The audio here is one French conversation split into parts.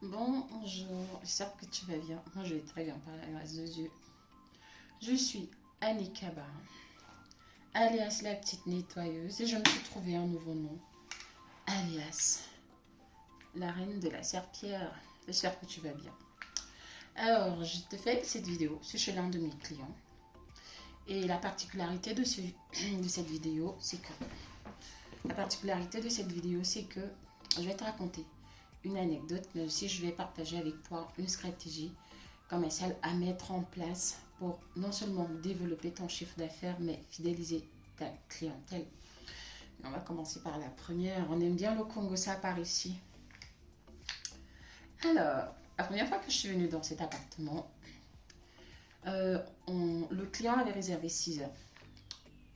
Bonjour, j'espère que tu vas bien. Moi, je vais très bien par la grâce de Dieu. Je suis Annie Kaba, alias la petite nettoyeuse, et je me suis trouvé un nouveau nom, alias la reine de la serpillière. J'espère que tu vas bien. Alors, je te fais cette vidéo, c'est chez l'un de mes clients. Et la particularité de cette vidéo, c'est que je vais te raconter une anecdote, mais aussi je vais partager avec toi une stratégie commerciale à mettre en place pour non seulement développer ton chiffre d'affaires, mais fidéliser ta clientèle. On va commencer par la première. On aime bien le Congo, ça par ici. Alors, la première fois que je suis venue dans cet appartement, le client avait réservé 6 heures.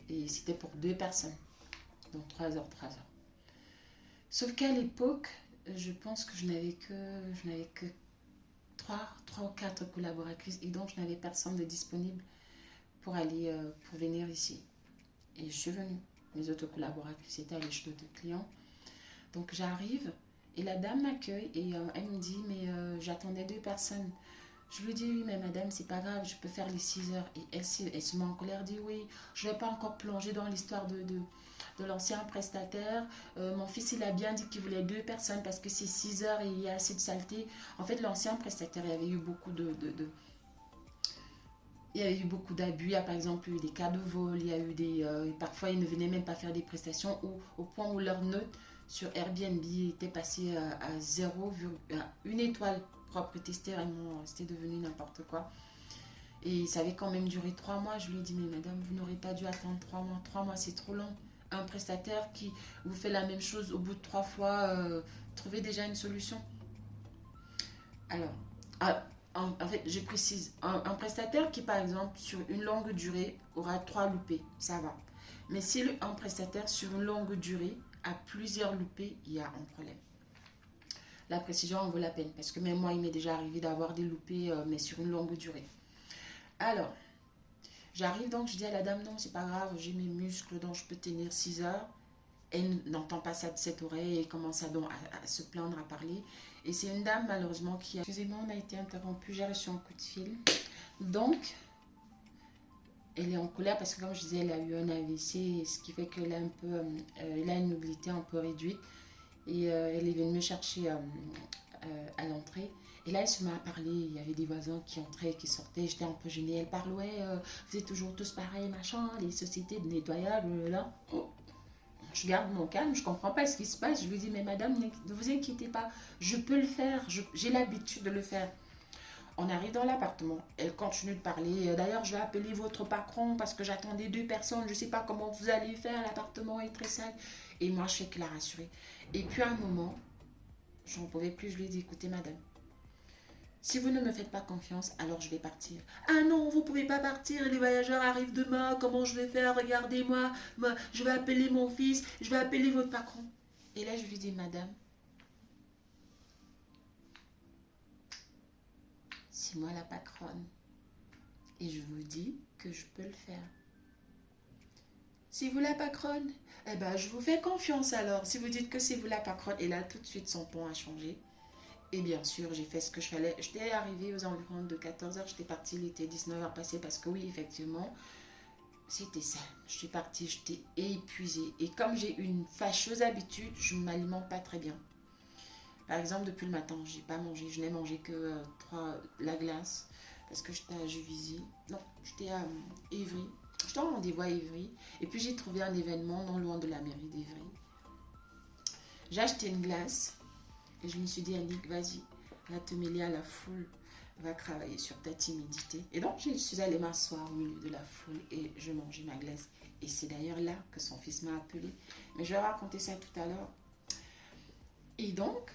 Et c'était pour 2 personnes. Donc 3 heures, 3 heures. Sauf qu'à l'époque, je pense que je n'avais que 3 ou 4 collaboratrices et donc je n'avais personne de disponible pour venir ici. Et je suis venue. Mes autres collaboratrices étaient à l'échelon de clients. Donc j'arrive et la dame m'accueille et elle me dit mais j'attendais 2 personnes. Je lui dis oui mais madame c'est pas grave, je peux faire les 6 heures. Et elle se met en colère, dit oui, je ne vais pas encore plonger dans l'histoire de l'ancien prestataire. Mon fils il a bien dit qu'il voulait 2 personnes parce que c'est 6 heures et il y a assez de saleté. En fait l'ancien prestataire il y avait eu beaucoup il y avait eu beaucoup d'abus. Il y a par exemple eu des cas de vol, il y a eu parfois ils ne venaient même pas faire des prestations au point où leur note sur Airbnb était passée à 0, à 1 étoile propre testé, vraiment c'était devenu n'importe quoi. Et ça avait quand même duré 3 mois. Je lui ai dit mais madame vous n'aurez pas dû attendre 3 mois, 3 mois c'est trop long. Un prestataire qui vous fait la même chose au bout de 3 fois, trouvez déjà une solution. Alors, ah, en fait, je précise, un prestataire qui, par exemple, sur une longue durée, aura 3 loupés, ça va. Mais si un prestataire sur une longue durée a plusieurs loupés, il y a un problème. La précision en vaut la peine, parce que même moi, il m'est déjà arrivé d'avoir des loupés, mais sur une longue durée. Alors, j'arrive donc, je dis à la dame, non, c'est pas grave, j'ai mes muscles, donc je peux tenir 6 heures. Elle n'entend pas ça de cette oreille et commence à se plaindre, à parler. Et c'est une dame malheureusement qui a... Excusez-moi, on a été interrompu, j'ai reçu un coup de fil. Donc, elle est en colère parce que comme je disais, elle a eu un AVC, ce qui fait qu'elle a elle a une mobilité un peu réduite. Et elle est venue me chercher à l'entrée. Et là, elle se met à parler. Il y avait des voisins qui entraient, qui sortaient. J'étais un peu gênée. Elle parle, ouais, vous êtes toujours tous pareils, machin, les sociétés de nettoyage, là. Je garde mon calme, je comprends pas ce qui se passe. Je lui dis, mais madame, ne vous inquiétez pas, je peux le faire, j'ai l'habitude de le faire. On arrive dans l'appartement, elle continue de parler. D'ailleurs, je vais appeler votre patron parce que j'attendais 2 personnes, je ne sais pas comment vous allez faire, l'appartement est très sale. Et moi, je fais que la rassurer. Et puis à un moment, j'en pouvais plus, je lui ai dit, écoutez madame, si vous ne me faites pas confiance, alors je vais partir. Ah non, vous ne pouvez pas partir, les voyageurs arrivent demain, comment je vais faire? Regardez-moi, je vais appeler mon fils, je vais appeler votre patron. Et là, je lui dis, madame, c'est moi la patronne. Et je vous dis que je peux le faire. Si vous la patronne, eh ben, je vous fais confiance alors. Si vous dites que c'est vous la patronne, et là, tout de suite, son ton a changé. Et bien sûr, j'ai fait ce que je fallait. J'étais arrivée aux environs de 14 heures. J'étais partie, il était 19 heures passées parce que oui, effectivement, c'était ça. Je suis partie, j'étais épuisée. Et comme j'ai une fâcheuse habitude, je ne m'alimente pas très bien. Par exemple, depuis le matin, j'ai pas mangé. Je n'ai mangé que la glace parce que j'étais à Juvisy. Non, j'étais à Évry. J'étais en rendez-vous à Évry. Et puis j'ai trouvé un événement non loin de la mairie d'Évry. J'ai acheté une glace. Et je me suis dit, Annick, vas-y, va te mêler à la foule, va travailler sur ta timidité. Et donc, je suis allée m'asseoir au milieu de la foule et je mangeais ma glace. Et c'est d'ailleurs là que son fils m'a appelé. Mais je vais raconter ça tout à l'heure. Et donc,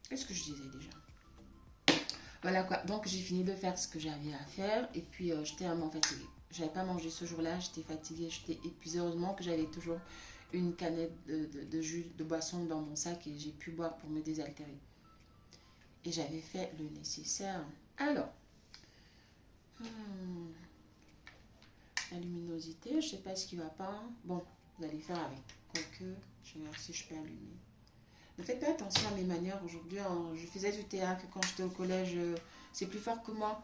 qu'est-ce que je disais déjà? Voilà quoi. Donc, j'ai fini de faire ce que j'avais à faire. Et puis, j'étais vraiment fatiguée. Je n'avais pas mangé ce jour-là, j'étais fatiguée, j'étais épuisée. Heureusement que j'avais toujours une canette de jus de boisson dans mon sac et j'ai pu boire pour me désaltérer. Et j'avais fait le nécessaire. Alors, la luminosité, je ne sais pas ce qui va pas. Bon, vous allez faire avec. Quoique, je vais voir si je peux allumer. Ne faites pas attention à mes manières aujourd'hui. Hein. Je faisais du théâtre quand j'étais au collège. C'est plus fort que moi.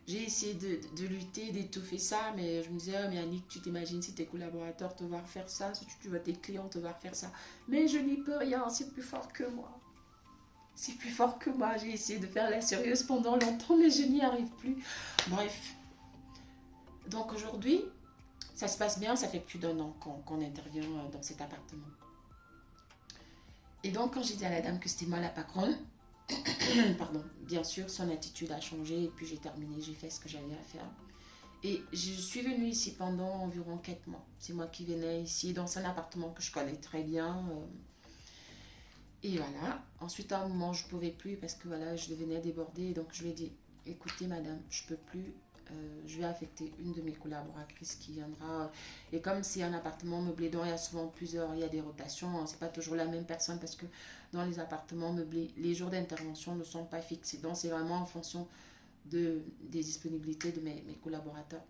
J'ai essayé de lutter, d'étouffer ça, mais je me disais, oh, mais Annick, tu t'imagines si tes collaborateurs te voient faire ça, si tu vois tes clients te voir faire ça. Mais je n'y peux rien, c'est plus fort que moi. C'est plus fort que moi. J'ai essayé de faire la sérieuse pendant longtemps, mais je n'y arrive plus. Bref. Donc aujourd'hui, ça se passe bien. Ça fait plus d'1 an qu'on intervient dans cet appartement. Et donc, quand j'ai dit à la dame que c'était moi la patronne, pardon, bien sûr, son attitude a changé et puis j'ai terminé, j'ai fait ce que j'avais à faire. Et je suis venue ici pendant environ 4 mois. C'est moi qui venais ici dans un appartement que je connais très bien. Et voilà. Ensuite, à un moment, je ne pouvais plus parce que voilà, je devenais débordée. Donc, je lui ai dit, écoutez, madame, je ne peux plus. Je vais affecter une de mes collaboratrices qui viendra. Et comme c'est un appartement meublé, dont il y a souvent plusieurs, il y a des rotations. Hein, c'est pas toujours la même personne parce que dans les appartements meublés, les jours d'intervention ne sont pas fixés. Donc, c'est vraiment en fonction des disponibilités de mes collaborateurs.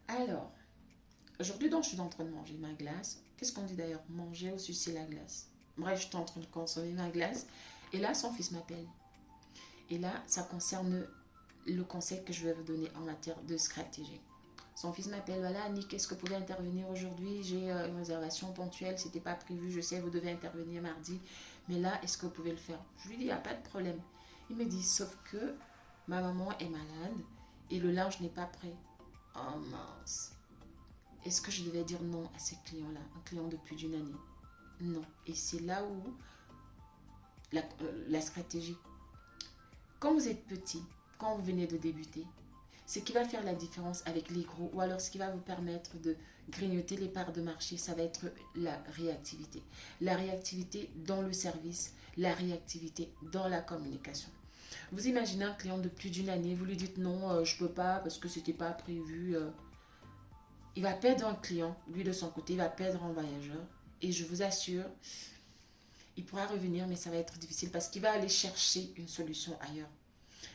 Alors, aujourd'hui, donc, je suis en train de manger ma glace. Qu'est-ce qu'on dit d'ailleurs? Manger ou sucer la glace. Bref, je suis en train de consommer ma glace. Et là, son fils m'appelle. Et là, ça concerne le conseil que je vais vous donner en matière de stratégie. Son fils m'appelle, voilà, Annick, est-ce que vous pouvez intervenir aujourd'hui? J'ai une réservation ponctuelle, c'était pas prévu, je sais, vous devez intervenir mardi. Mais là, est-ce que vous pouvez le faire? Je lui dis, il n'y a pas de problème. Il me dit, sauf que ma maman est malade et le linge n'est pas prêt. Oh mince. Est-ce que je devais dire non à ce client-là, un client de plus d'1 année? Non. Et c'est là où la stratégie. Quand vous êtes petit, quand vous venez de débuter, ce qui va faire la différence avec les gros, ou alors ce qui va vous permettre de grignoter les parts de marché, ça va être la réactivité. La réactivité dans le service, la réactivité dans la communication. Vous imaginez un client de plus d'1 année, vous lui dites non, je peux pas parce que c'était pas prévu. Il va perdre un client, lui de son côté, il va perdre un voyageur. Et je vous assure, il pourra revenir, mais ça va être difficile parce qu'il va aller chercher une solution ailleurs.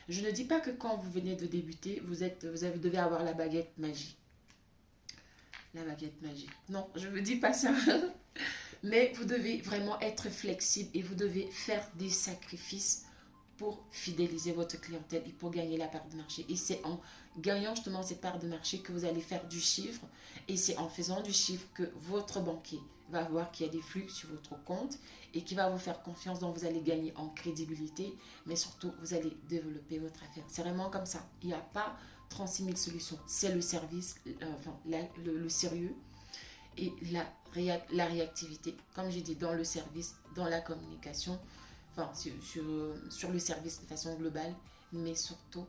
Je ne dis pas que quand vous venez de débuter, vous devez avoir la baguette magique. La baguette magique. Non, je ne vous dis pas ça. Mais vous devez vraiment être flexible et vous devez faire des sacrifices pour fidéliser votre clientèle et pour gagner la part de marché. Et c'est en gagnant justement cette part de marché que vous allez faire du chiffre. Et c'est en faisant du chiffre que votre banquier va voir qu'il y a des flux sur votre compte et qui va vous faire confiance, donc vous allez gagner en crédibilité, mais surtout vous allez développer votre affaire. C'est vraiment comme ça. Il n'y a pas 36 000 solutions. C'est le service, le sérieux et la réactivité. Comme j'ai dit, dans le service, dans la communication, enfin sur le service de façon globale, mais surtout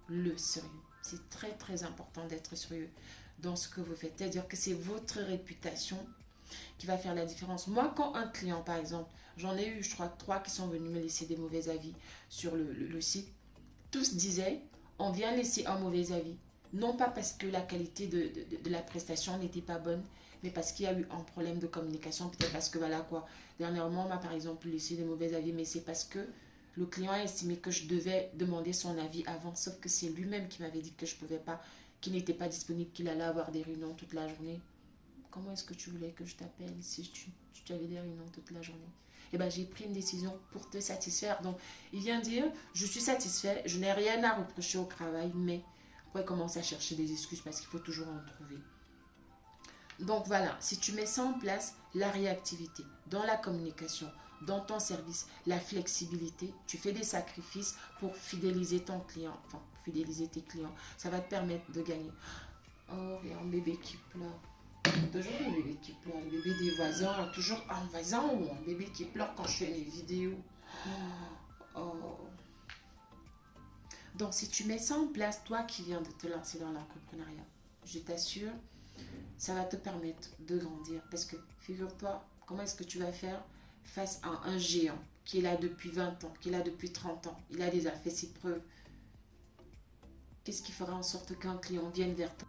le sérieux. C'est très très important d'être sérieux dans ce que vous faites. C'est-à-dire que c'est votre réputation qui va faire la différence. Moi, quand un client, par exemple, j'en ai eu, je crois, 3 qui sont venus me laisser des mauvais avis sur le site, tous disaient, on vient laisser un mauvais avis. Non pas parce que la qualité de la prestation n'était pas bonne, mais parce qu'il y a eu un problème de communication, peut-être parce que voilà quoi. Dernièrement, on m'a par exemple laissé des mauvais avis, mais c'est parce que le client a estimé que je devais demander son avis avant, sauf que c'est lui-même qui m'avait dit que je ne pouvais pas, qu'il n'était pas disponible, qu'il allait avoir des réunions toute la journée. Comment est-ce que tu voulais que je t'appelle si tu avais des réunions toute la journée? Eh bien, j'ai pris une décision pour te satisfaire. Donc, il vient dire, je suis satisfait, je n'ai rien à reprocher au travail, mais après, il commence à chercher des excuses parce qu'il faut toujours en trouver. Donc voilà, si tu mets ça en place, la réactivité dans la communication, dans ton service, la flexibilité, tu fais des sacrifices pour fidéliser ton client, enfin fidéliser tes clients, ça va te permettre de gagner. Oh, il y a un bébé qui pleure. Toujours un bébé qui pleure, le bébé des voisins, toujours un voisin ou un bébé qui pleure quand je fais mes vidéos. Oh. Donc si tu mets ça en place, toi qui viens de te lancer dans l'entrepreneuriat, je t'assure, ça va te permettre de grandir. Parce que, figure-toi, comment est-ce que tu vas faire face à un géant qui est là depuis 20 ans, qui est là depuis 30 ans, il a déjà fait ses preuves. Qu'est-ce qui fera en sorte qu'un client vienne vers toi